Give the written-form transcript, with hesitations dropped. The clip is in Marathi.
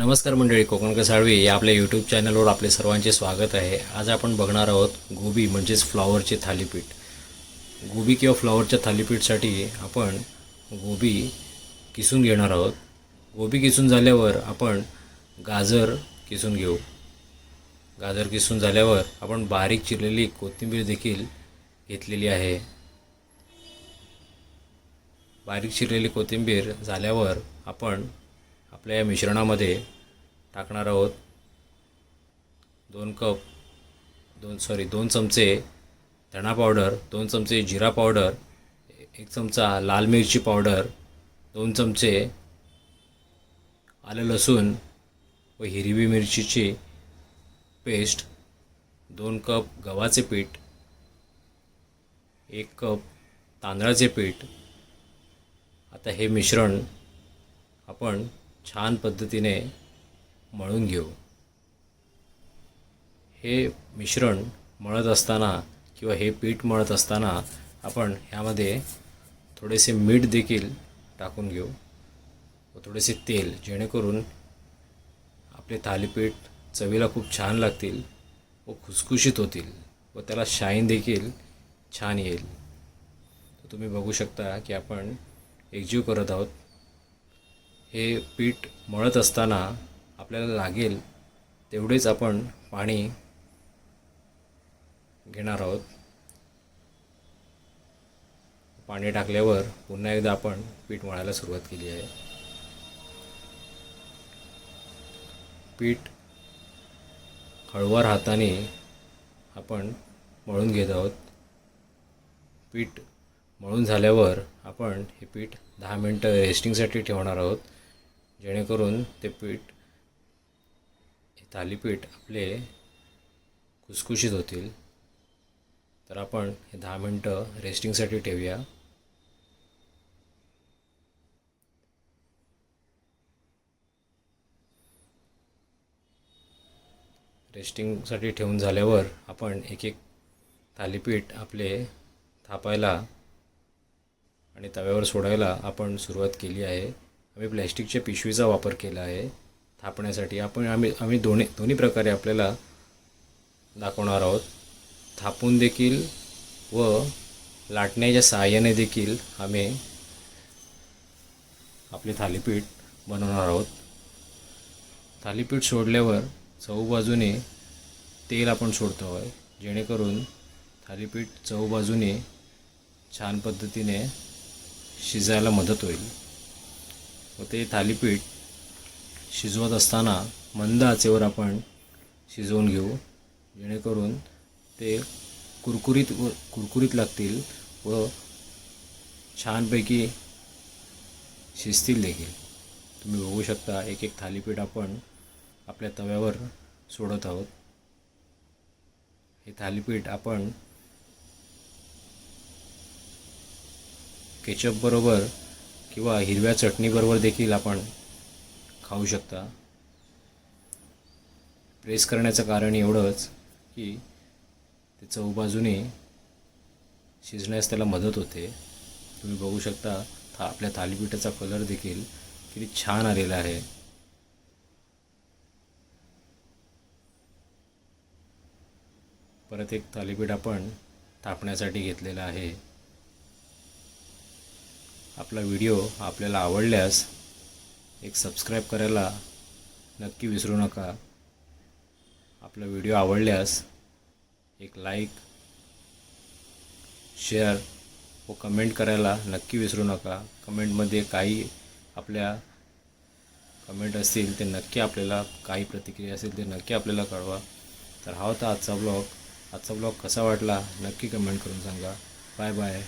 नमस्कार मंडळी, कोकणकर साळवी या आपल्या यूट्यूब चॅनलवर आपले सर्वांचे स्वागत आहे। आज आपण बघणार आहोत गोबी म्हणजेच फ्लॉवरचे थालीपीठ। गोबी किंवा फ्लॉवरच्या थालीपीठसाठी आपण गोबी किसून घेणार आहोत। गोबी किसून झाल्यावर आपण गाजर किसून घेऊ। गाजर किसून झाल्यावर आपण बारीक चिरलेली कोथिंबीर देखील घेतलेली आहे। बारीक चिरलेली कोथिंबीर झाल्यावर आपण आपल्या या मिश्रणामध्ये टाकणार आहोत 2 चमचे धणा पावडर, 2 चमचे जिरा पावडर, 1 चमचा लाल मिरची पावडर, 2 चमचे आलं लसूण व हिरवी मिरचीची पेस्ट, 2 कप गव्हाचे पीठ, 1 कप तांदळाचे पीठ। आता हे मिश्रण आपण छान पद्धतीने मळून घेऊ। हे मिश्रण मळत असताना किंवा हे पीठ मळत असताना आपण ह्यामध्ये थोडेसे मीठ देखील टाकून घेऊ व थोडेसे तेल, जेणेकरून आपले थालीपीठ चवीला खूप छान लागतील व खुसखुशीत होतील व त्याला शाईन देखील छान येईल। तुम्ही बघू शकता की आपण एकजीव करत आहोत। हे पीठ मळत असताना आपल्याला लागेल तेवढेच आपण पाणी घेणार आहोत। पाणी टाकल्यावर पुन्हा एकदा आपण पीठ मळायला सुरुवात केली आहे। पीठ हळूवार हाताने आपण मळून घेत आहोत। पीठ मळून झाल्यावर आपण हे पीठ 10 मिनिटं रेस्टिंगसाठी ठेवणार आहोत, जेणेकरून ते थालीपीठ आपले खुसखुशीत होतील। तर आपण हे 10 मिनिटं रेस्टिंगसाठी ठेवूया। रेस्टिंगसाठी ठेवून झाल्यावर आपण एक एक थालीपीठ आपले थापायला आणि तव्यावर सोडायला आपण सुरुवात केली आहे। आम्ही प्लॅस्टिकच्या पिशवीचा वापर केला आहे थापण्यासाठी। आम्ही दोन्ही प्रकारे आपल्याला दाखवणार आहोत। थापून देखील व लाटण्याच्या सहाय्याने देखील आम्ही आपले थालीपीठ बनवणार आहोत। थालीपीठ सोडल्यावर चहूबाजूने तेल आपण सोडतो आहे, जेणेकरून थालीपीठ चहूबाजूने छान पद्धतीने शिजायला मदत होईल व ते थालीपीठ शिजवत असताना मंद आचेवर आपण शिजवून घेऊ, जेणेकरून ते कुरकुरीत लागतील व छानपैकी शिजतील देखील। तुम्ही बघू शकता एक एक थालीपीठ आपण आपल्या तव्यावर सोडत आहोत। हे थालीपीठ आपण केचप बरोबर किंवा हिरव्या चटणीबरोबर देखील आपण खाऊ शकता। प्रेस करण्याचं कारण एवढंच की ते चहूबाजूने शिजण्यास त्याला मदत होते। तुम्ही बघू शकता आपल्या थालीपीठाचा कलर देखील किती छान आलेला आहे। परत एक थालीपीठ आपण थापण्यासाठी घेतलेला आहे। आपला व्हिडिओ आपल्याला आवडल्यास एक सबस्क्राईब करायला नक्की विसरू नका। आपला व्हिडिओ आवडल्यास एक लाईक, शेअर व कमेंट करायला नक्की विसरू नका। कमेंटमध्ये काही आपल्या कमेंट असतील ते नक्की आपल्याला, काही प्रतिक्रिया असेल ते नक्की आपल्याला कळवा। तर हा होता आजचा ब्लॉग कसा वाटला नक्की कमेंट करून सांगा। Bye bye.